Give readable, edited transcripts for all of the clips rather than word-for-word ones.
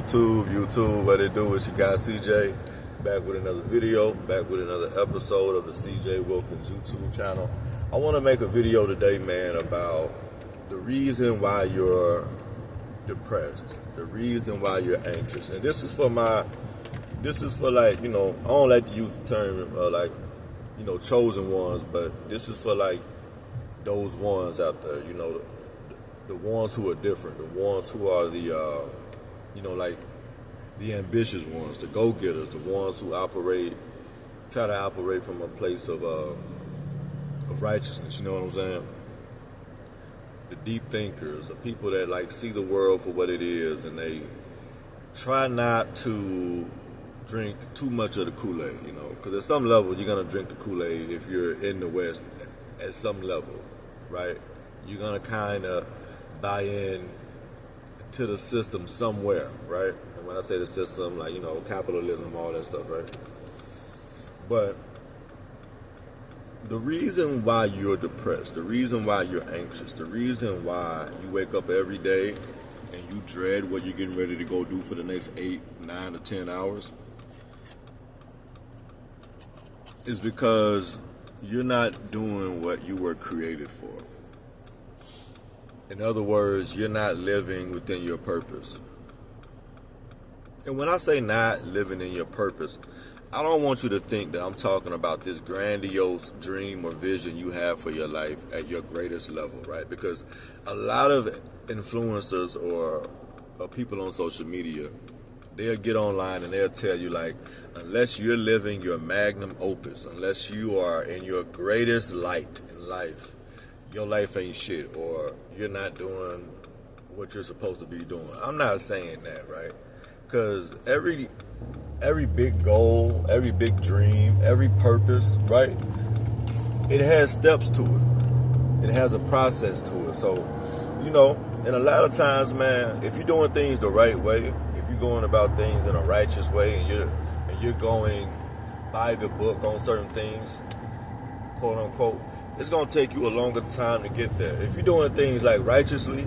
YouTube, what it do? It's your guy CJ, back with another video, back with another episode of the CJ Wilkins YouTube channel. I want to make a video today, man, about the reason why you're depressed, the reason why you're anxious. And this is for like, I don't like to use the term chosen ones, but this is for like those ones out there, the ones who are different, the ones who are the the ambitious ones, the go-getters, the ones who try to operate from a place of righteousness, you know what I'm saying? The deep thinkers, the people that like see the world for what it is, and they try not to drink too much of the Kool-Aid, because at some level you're going to drink the Kool-Aid if you're in the West at some level, right? You're going to kind of buy in to the system somewhere, right? And when I say the system, like, capitalism, all that stuff, right? But the reason why you're depressed, the reason why you're anxious, the reason why you wake up every day and you dread what you're getting ready to go do for the next 8, 9, or 10 hours is because you're not doing what you were created for. In other words, you're not living within your purpose. And when I say not living in your purpose, I don't want you to think that I'm talking about this grandiose dream or vision you have for your life at your greatest level, right? Because a lot of influencers or people on social media, they'll get online and they'll tell you, like, unless you're living your magnum opus, unless you are in your greatest light in life, your life ain't shit, or you're not doing what you're supposed to be doing. I'm not saying that, right? Because every big goal, every big dream, every purpose, right? It has steps to it. It has a process to it. So, and a lot of times, man, if you're doing things the right way, if you're going about things in a righteous way, and you're going by the book on certain things, quote unquote, it's going to take you a longer time to get there. If you're doing things like righteously,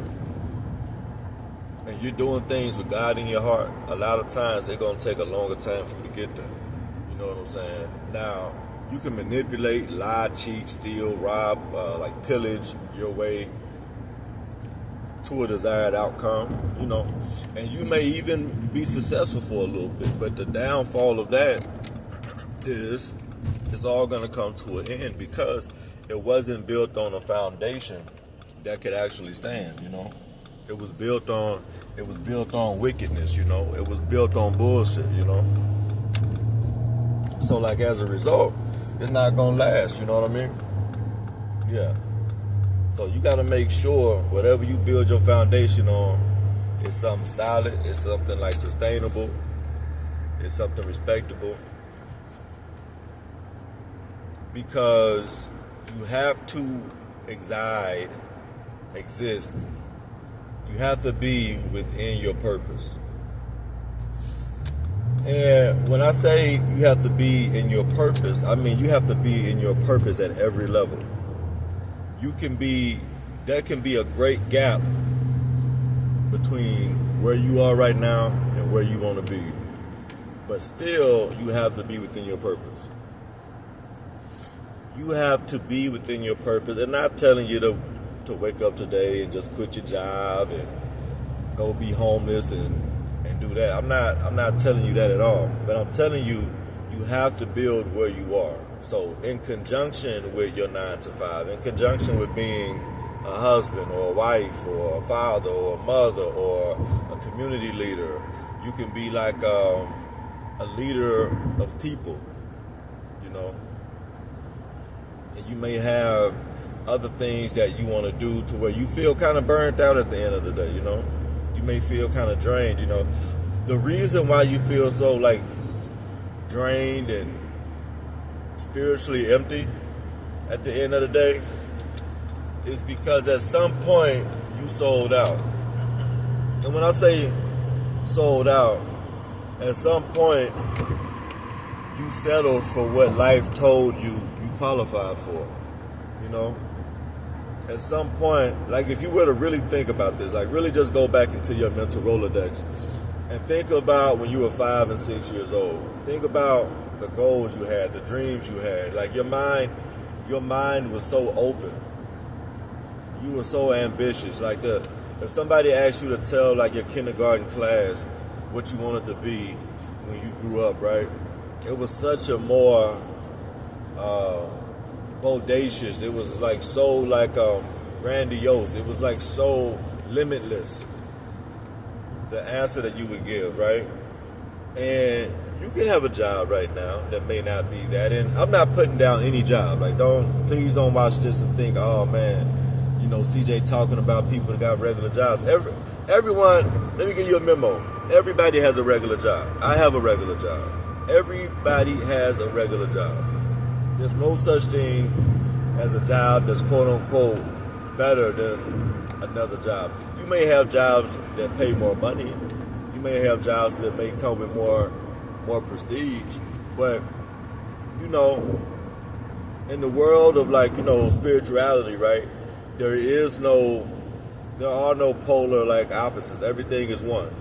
and you're doing things with God in your heart, a lot of times it's going to take a longer time for you to get there. You know what I'm saying? Now, you can manipulate, lie, cheat, steal, rob, pillage your way to a desired outcome, and you may even be successful for a little bit, but the downfall of that is it's all going to come to an end because it wasn't built on a foundation that could actually stand, It was built on wickedness, It was built on bullshit, So, like, as a result, it's not gonna last, you know what I mean? Yeah. So you gotta make sure whatever you build your foundation on is something solid, it's something like sustainable, it's something respectable. Because you have to exist. You have to be within your purpose. And when I say you have to be in your purpose, I mean you have to be in your purpose at every level. There can be a great gap between where you are right now and where you want to be. But still, you have to be within your purpose. You have to be within your purpose. They're not telling you to wake up today and just quit your job and go be homeless and do that. I'm not telling you that at all. But I'm telling you, you have to build where you are. So in conjunction with your 9 to 5, in conjunction with being a husband or a wife or a father or a mother or a community leader, you can be like a leader of people, And you may have other things that you want to do to where you feel kind of burnt out at the end of the day, You may feel kind of drained, The reason why you feel so, like, drained and spiritually empty at the end of the day is because at some point you sold out. And when I say sold out, at some point you settled for what life told you qualified for, At some point, like, if you were to really think about this, like, really just go back into your mental Rolodex And think about when you were 5 and 6 years old. Think about the goals you had, the dreams you had. Like your mind was so open. You were so ambitious. Like if somebody asked you to tell like your kindergarten class what you wanted to be when you grew up, right? It was such a more bodacious. It was like so like grandiose. It was like so limitless. The answer that you would give, right? And you can have a job right now that may not be that. And I'm not putting down any job. Like, please don't watch this and think, oh man, you know, CJ talking about people that got regular jobs. Everyone, let me give you a memo. Everybody has a regular job. I have a regular job. Everybody has a regular job. There's no such thing as a job that's quote unquote better than another job. You may have jobs that pay more money. You may have jobs that may come with more prestige. But, you know, in the world of like, you know, spirituality, right? There are no polar like opposites. Everything is one.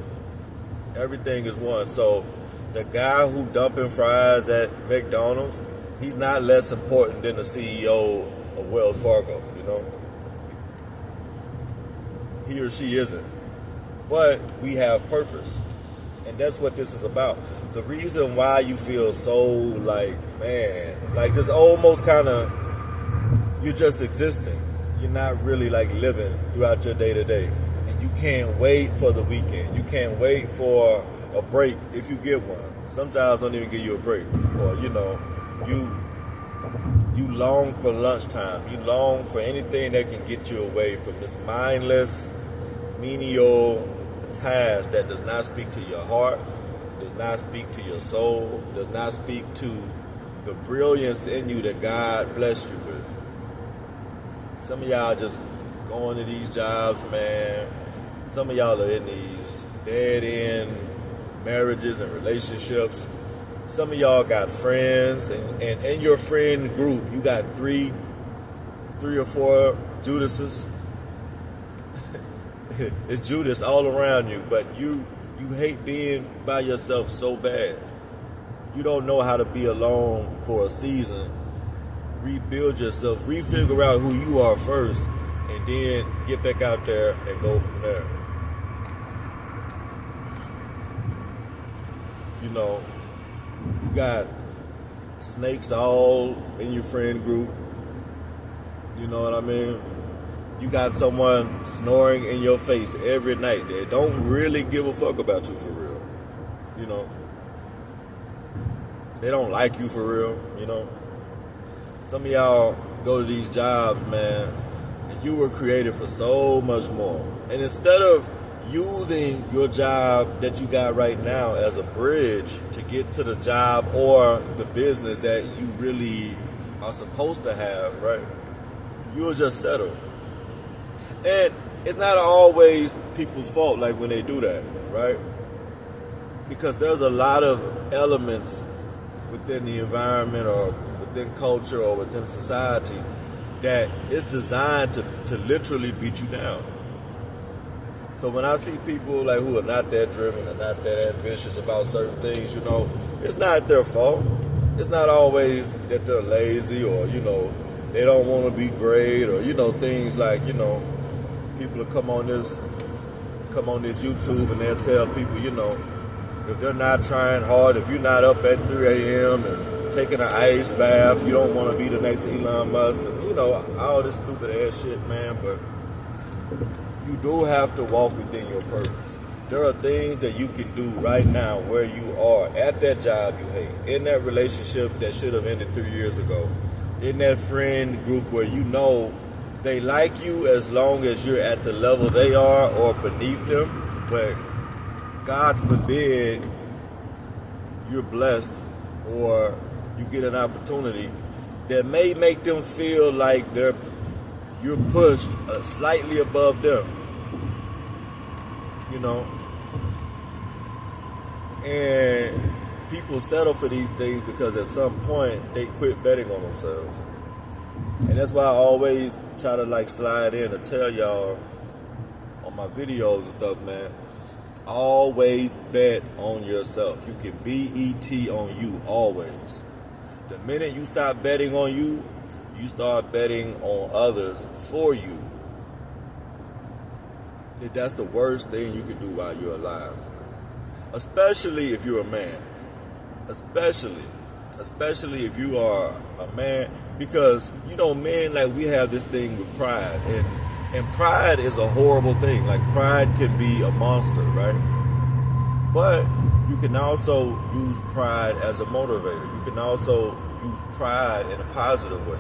Everything is one. So the guy who dumping fries at McDonald's, he's not less important than the CEO of Wells Fargo, you know? He or she isn't. But we have purpose. And that's what this is about. The reason why you feel so like, man, like just almost kind of, you're just existing. You're not really like living throughout your day to day. And you can't wait for the weekend. You can't wait for a break if you get one. Some jobs don't even give you a break. Or, you know, you long for lunchtime. You long for anything that can get you away from this mindless, menial task that does not speak to your heart, does not speak to your soul, does not speak to the brilliance in you that God blessed you with. Some of y'all just going to these jobs, man. Some of y'all are in these dead-end marriages and relationships. Some of y'all got friends, and in your friend group, you got three or four Judases. It's Judas all around you, but you hate being by yourself so bad. You don't know how to be alone for a season. Rebuild yourself, refigure out who you are first, and then get back out there and go from there. You know, you got snakes all in your friend group. You know what I mean? You got someone snoring in your face every night that don't really give a fuck about you for real. You know? They don't like you for real, you know? Some of y'all go to these jobs, man, and you were created for so much more. And instead of using your job that you got right now as a bridge to get to the job or the business that you really are supposed to have, right? You'll just settle. And it's not always people's fault, like when they do that, right? Because there's a lot of elements within the environment or within culture or within society that is designed to literally beat you down. So when I see people like who are not that driven and not that ambitious about certain things, you know, it's not their fault. It's not always that they're lazy or, you know, they don't want to be great or, you know, things like, you know, people will come on this YouTube and they'll tell people, you know, if they're not trying hard, if you're not up at 3 a.m. and taking an ice bath, you don't want to be the next Elon Musk and, you know, all this stupid ass shit, man. But you do have to walk within your purpose. There are things that you can do right now where you are, at that job you hate, in that relationship that should have ended 3 years ago, in that friend group where you know they like you as long as you're at the level they are or beneath them, but God forbid you're blessed or you get an opportunity that may make them feel like you're pushed slightly above them, you know. And people settle for these things because at some point they quit betting on themselves. And that's why I always try to like slide in to tell y'all on my videos and stuff, man, Always bet on yourself. You can bet on you always. The minute you stop betting on you, you start betting on others for you. That's the worst thing you can do while you're alive. Especially if you're a man. Especially if you are a man. Because, men, like, we have this thing with pride. And pride is a horrible thing. Like, pride can be a monster, right? But you can also use pride as a motivator. You can also use pride in a positive way.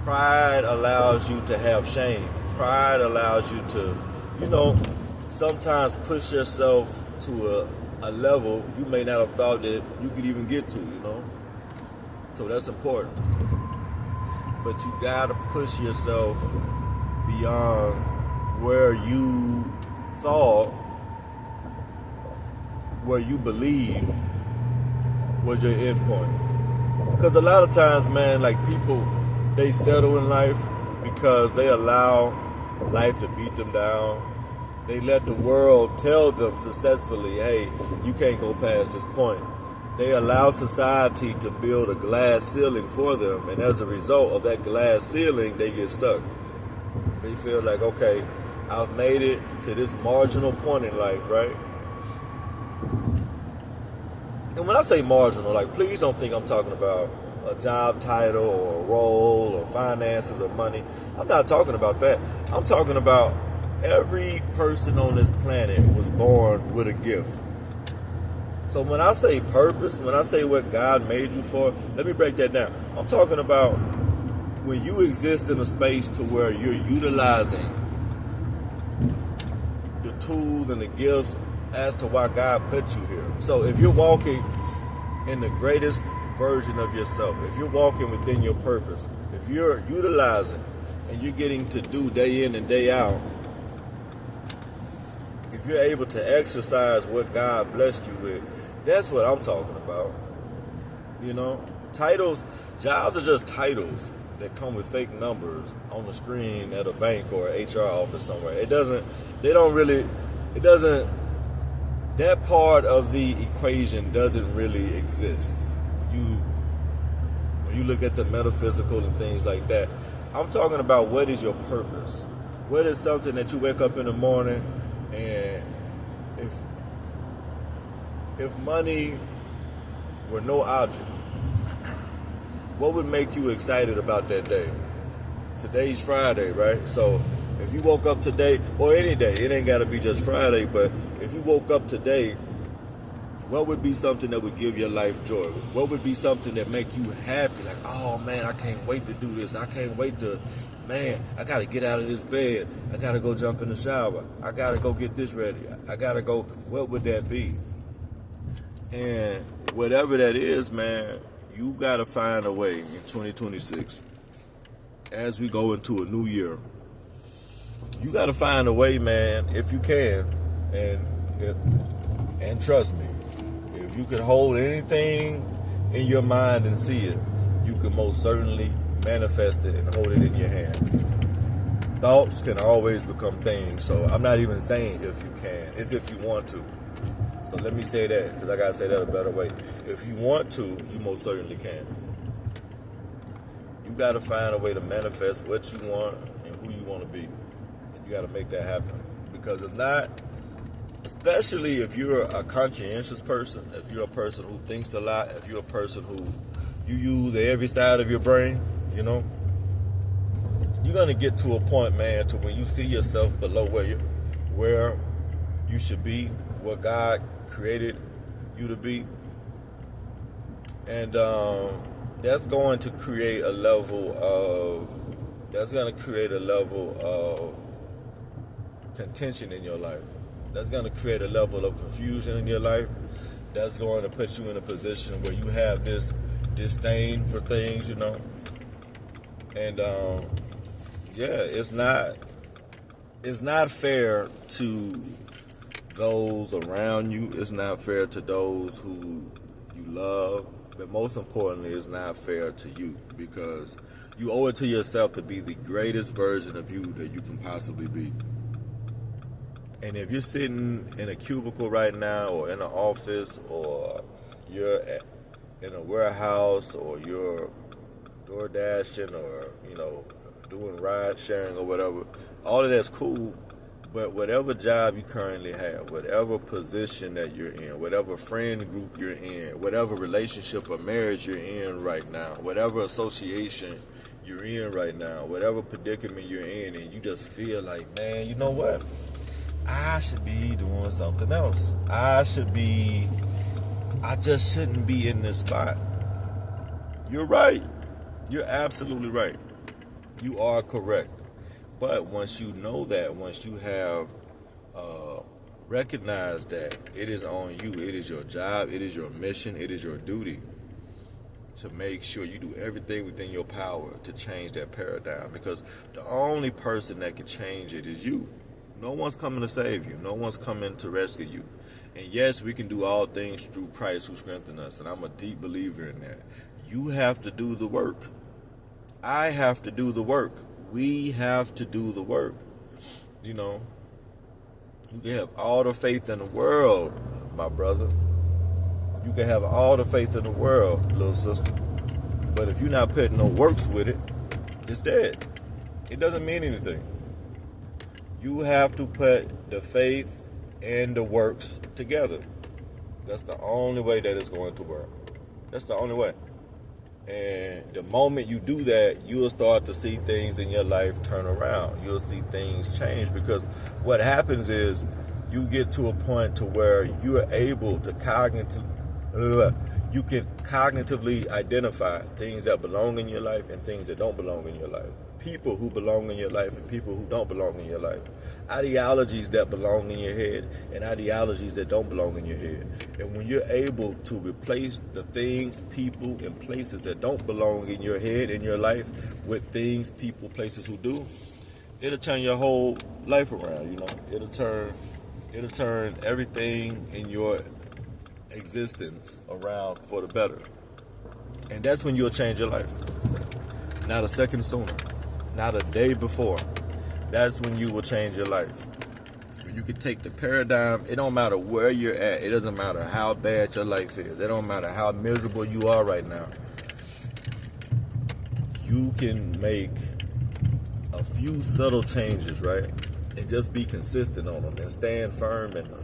Pride allows you to have shame. Pride allows you to, sometimes push yourself to a level you may not have thought that you could even get to, So that's important. But you gotta push yourself beyond where you thought, where you believed was your end point. Because a lot of times, man, like, people, they settle in life because they allow life to beat them down. They let the world tell them successfully, hey, you can't go past this point. They allow society to build a glass ceiling for them, and as a result of that glass ceiling, they get stuck. They feel like, okay, I've made it to this marginal point in life, right? And when I say marginal, like, please don't think I'm talking about a job title or a role or finances or money. I'm not talking about that. I'm talking about every person on this planet was born with a gift. So when I say purpose, when I say what God made you for, let me break that down. I'm talking about when you exist in a space to where you're utilizing the tools and the gifts as to why God put you here. So if you're walking in the greatest version of yourself, if you're walking within your purpose, if you're utilizing and you're getting to do day in and day out, if you're able to exercise what God blessed you with, that's what I'm talking about. Titles, jobs are just titles that come with fake numbers on the screen at a bank or an HR office somewhere. That part of the equation doesn't really exist. When you look at the metaphysical and things like that, I'm talking about what is your purpose? What is something that you wake up in the morning and if money were no object, what would make you excited about that day? Today's Friday, right? So if you woke up today, or any day, it ain't got to be just Friday, but if you woke up today, what would be something that would give your life joy? What would be something that make you happy? Like, oh man, I can't wait to do this. I can't wait to, I got to get out of this bed. I got to go jump in the shower. I got to go get this ready. I got to go, what would that be? And whatever that is, man, you got to find a way in 2026, as we go into a new year. You got to find a way, man, if you can. And trust me, if you can hold anything in your mind and see it, you can most certainly manifest it and hold it in your hand. Thoughts can always become things, so I'm not even saying if you can, it's if you want to. So let me say that, because I got to say that a better way. If you want to, you most certainly can. You got to find a way to manifest what you want and who you want to be. And you got to make that happen. Because if not, especially if you're a conscientious person, if you're a person who thinks a lot, if you're a person who you use every side of your brain, you're going to get to a point, man, to when you see yourself below where you should be, what God created you to be. And that's going to create a level of contention in your life. That's going to create a level of confusion in your life. That's going to put you in a position where you have this disdain for things, And it's not fair to those around you. It's not fair to those who you love. But most importantly, it's not fair to you, because You owe it to yourself to be the greatest version of you that you can possibly be. And if you're sitting in a cubicle right now, or in an office, or you're in a warehouse, or you're door dashing, or doing ride sharing or whatever, all of that's cool. But whatever job you currently have, whatever position that you're in, whatever friend group you're in, whatever relationship or marriage you're in right now, whatever association you're in right now, whatever predicament you're in, and you just feel like, man, you know what? I should be doing something else. I just shouldn't be in this spot. You're right. You're absolutely right. You are correct. But once you know that, once you have recognized that it is on you, it is your job, it is your mission, it is your duty to make sure you do everything within your power to change that paradigm. Because the only person that can change it is you. No one's coming to save you. No one's coming to rescue you. And yes, we can do all things through Christ who strengthens us. And I'm a deep believer in that. You have to do the work. I have to do the work. We have to do the work. You can have all the faith in the world, my brother. You can have all the faith in the world, little sister. But if you're not putting no works with it, it's dead. It doesn't mean anything. You have to put the faith and the works together. That's the only way that it's going to work. That's the only way. And the moment you do that, you'll start to see things in your life turn around. You'll see things change, because what happens is you get to a point to where you are able to cognitively identify things that belong in your life and things that don't belong in your life. People who belong in your life and people who don't belong in your life. Ideologies that belong in your head and ideologies that don't belong in your head. And when you're able to replace the things, people, and places that don't belong in your head and your life with things, people, places who do, it'll turn your whole life around. It'll turn everything in your existence around for the better. And that's when you'll change your life. Not a second sooner. Not a day before. That's when you will change your life. You can take the paradigm. It don't matter where you're at. It doesn't matter how bad your life is. It don't matter how miserable you are right now. You can make a few subtle changes, right? And just be consistent on them and stand firm in them.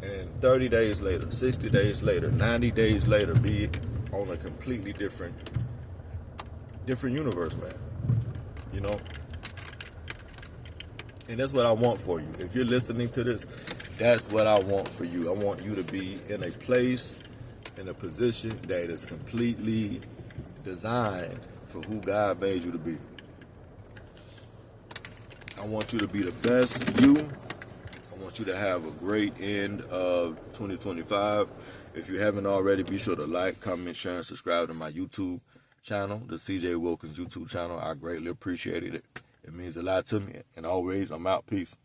And 30 days later, 60 days later, 90 days later, be on a completely different universe, man. And that's what I want for you. If you're listening to this, that's what I want for you. I want you to be in a place, in a position that is completely designed for who God made you to be. I want you to be the best you. I want you to have a great end of 2025. If you haven't already, be sure to like, comment, share, and subscribe to my YouTube channel, the CJ Wilkins YouTube channel. I greatly appreciate it. It means a lot to me. And always, I'm out. Peace.